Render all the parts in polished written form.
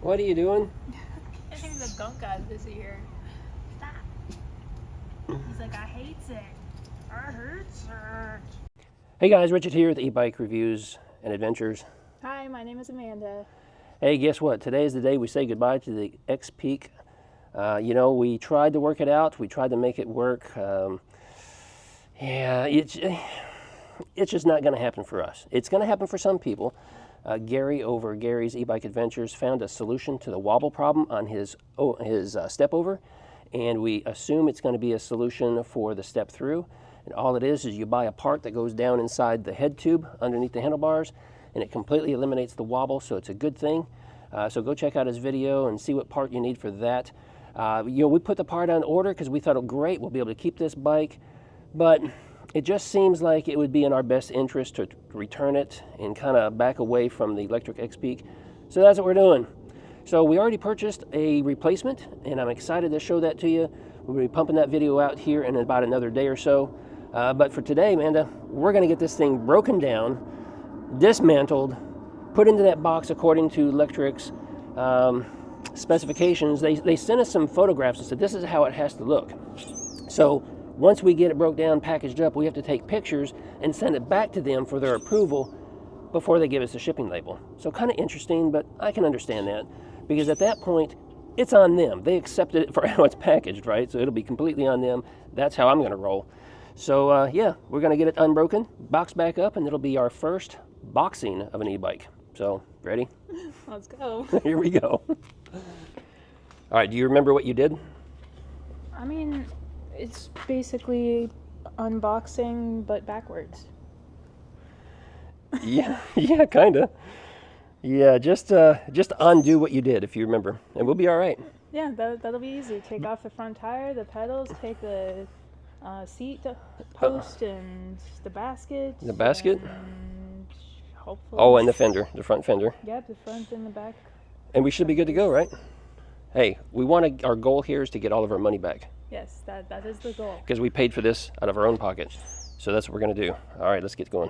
What are you doing? Getting the gunk out of his ear. Stop. He's like, I hate it. I hate it. Hey guys, Richard here with eBike Reviews and Adventures. Hi, my name is Amanda. Hey, guess what? Today is the day we say goodbye to the XPeak. You know, we tried to work it out. We tried to make it work. Yeah, it's just not going to happen for us. It's going to happen for some people. Gary over Gary's eBike Adventures found a solution to the wobble problem on his step over, and we assume it's going to be a solution for the step through. And all it is you buy a part that goes down inside the head tube underneath the handlebars, and it completely eliminates the wobble, so it's a good thing. So go check out his video and see what part you need for that. You know, we put the part on order because we thought, oh great, we'll be able to keep this bike, but it just seems like it would be in our best interest to return it and kind of back away from the Lectric XPeak. So that's what we're doing. So we already purchased a replacement, and I'm excited to show that to you. We'll be pumping that video out here in about another day or so. But for today, Amanda, we're going to get this thing broken down, dismantled, put into that box according to Lectric's specifications. They sent us some photographs and said this is how it has to look. So once we get it broke down, packaged up, we have to take pictures and send it back to them for their approval before they give us a shipping label. So kind of interesting, but I can understand that because at that point, it's on them. They accepted it for how it's packaged, right? So it'll be completely on them. That's how I'm going to roll. So yeah, we're going to get it unbroken, box back up, and it'll be our first boxing of an e-bike. So, ready? Let's go. Here we go. All right, do you remember what you did? I mean, it's basically unboxing, but backwards. Yeah, kind of. Yeah, just undo what you did if you remember, and we'll be all right. Yeah, that'll be easy. Take off the front tire, the pedals, take the seat post and the basket. The basket? And hopefully. Oh, and the fender, the front fender. Yep, the front and the back. And we should be good to go, right? Hey, our goal here is to get all of our money back. Yes, that is the goal. Because we paid for this out of our own pocket. So that's what we're going to do. All right, let's get going.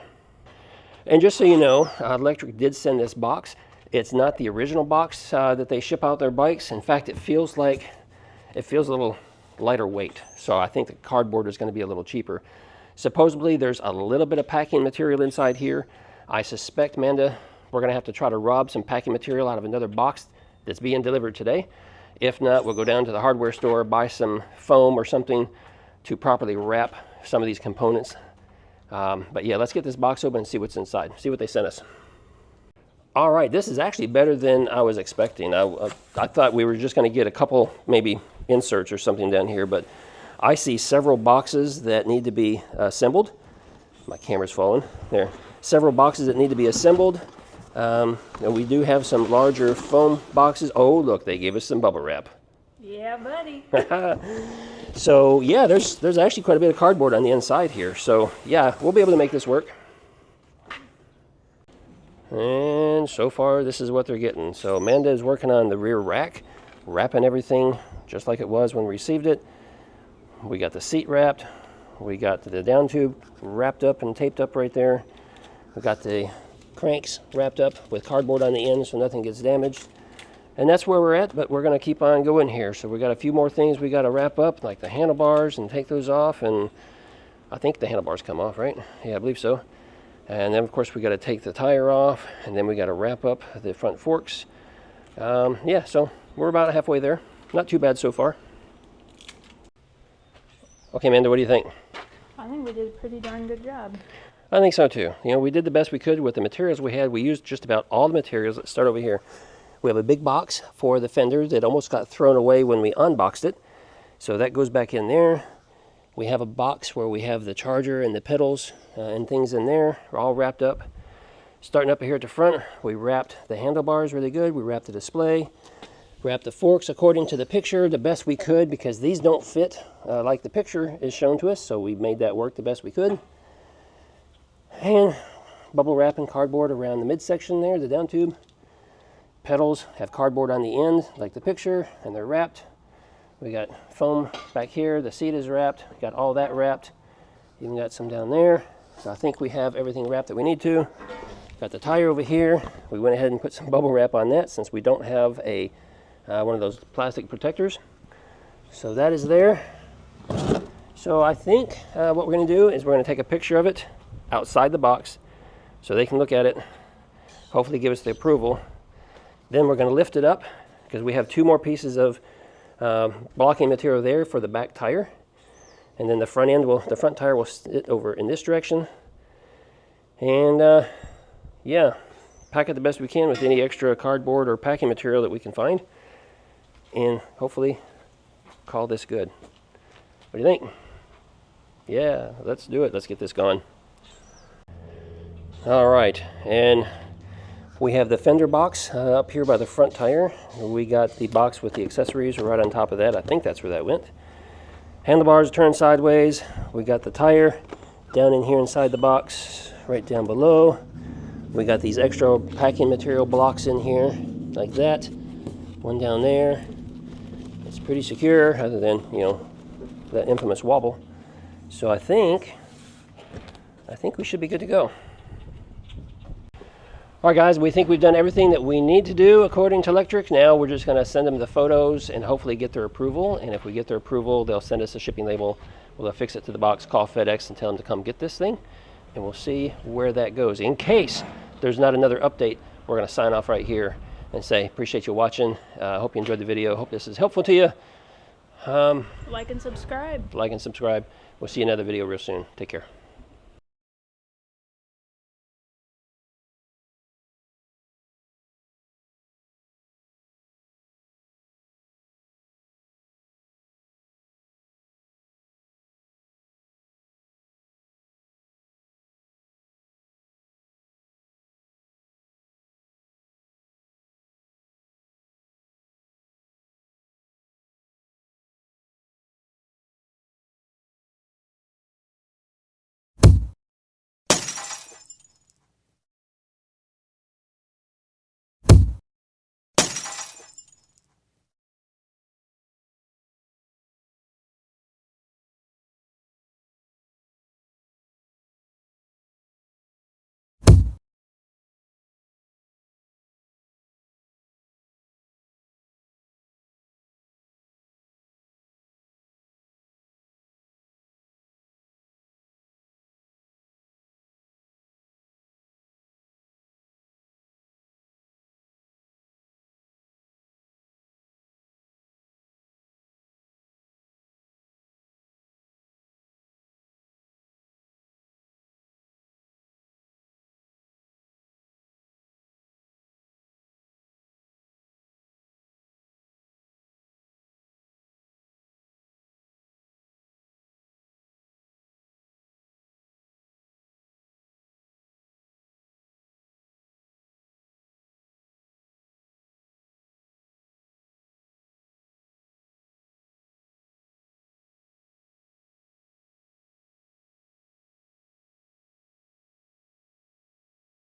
And just so you know, Lectric did send this box. It's not the original box that they ship out their bikes. In fact, it feels a little lighter weight. So I think the cardboard is going to be a little cheaper. Supposedly, there's a little bit of packing material inside here. I suspect, Amanda, we're going to have to try to rob some packing material out of another box that's being delivered today. If not, we'll go down to the hardware store, buy some foam or something to properly wrap some of these components. But yeah, let's get this box open and see what's inside, see what they sent us. All right, this is actually better than I was expecting. I thought we were just going to get a couple, maybe inserts or something down here, but I see several boxes that need to be assembled. My camera's falling there. Several boxes that need to be assembled. And we do have some larger foam boxes. Oh, look, they gave us some bubble wrap. Yeah, buddy. So yeah, there's actually quite a bit of cardboard on the inside here. So yeah, we'll be able to make this work. And so far, this is what they're getting. So Amanda is working on the rear rack, wrapping everything just like it was when we received it. We got the seat wrapped. We got the down tube wrapped up and taped up right there. We got the cranks wrapped up with cardboard on the end so nothing gets damaged. And that's where we're at, but we're going to keep on going here. So we got a few more things we got to wrap up, like the handlebars, and take those off. And I think the handlebars come off, right? Yeah, I believe so. And then, of course, we got to take the tire off, and then we got to wrap up the front forks. Yeah, so we're about halfway there. Not too bad so far. Okay, Amanda, what do you think? I think we did a pretty darn good job. I think so too. You know, we did the best we could with the materials we had. We used just about all the materials. Let's start over here. We have a big box for the fenders that almost got thrown away when we unboxed it. So that goes back in there. We have a box where we have the charger and the pedals and things in there, all wrapped up. Starting up here at the front, we wrapped the handlebars really good. We wrapped the display, wrapped the forks according to the picture the best we could because these don't fit like the picture is shown to us. So we made that work the best we could. And bubble wrap and cardboard around the midsection there, the down tube. Pedals have cardboard on the end like the picture, and they're wrapped. We got foam back here, the seat is wrapped, got all that wrapped. Even got some down there. So I think we have everything wrapped that we need to. Got the tire over here. We went ahead and put some bubble wrap on that since we don't have a one of those plastic protectors. So that is there. So I think what we're going to do is we're going to take a picture of it outside the box so they can look at it, hopefully give us the approval. Then we're going to lift it up because we have 2 more pieces of blocking material there for the back tire. And then the front tire will sit over in this direction. And yeah, pack it the best we can with any extra cardboard or packing material that we can find. And hopefully call this good. What do you think? Yeah, let's do it. Let's get this going. All right, and we have the fender box up here by the front tire. We got the box with the accessories right on top of that. I think that's where that went. Handlebars turn sideways. We got the tire down in here inside the box, right down below. We got these extra packing material blocks in here, like that. One down there. It's pretty secure, other than, you know, that infamous wobble. So I think we should be good to go. All right, guys, we think we've done everything that we need to do according to Lectric. Now we're just going to send them the photos and hopefully get their approval. And if we get their approval, they'll send us a shipping label. We'll affix it to the box, call FedEx, and tell them to come get this thing. And we'll see where that goes. In case there's not another update, we're going to sign off right here and say, appreciate you watching. Hope you enjoyed the video. Hope this is helpful to you. Like and subscribe. Like and subscribe. We'll see you in another video real soon. Take care.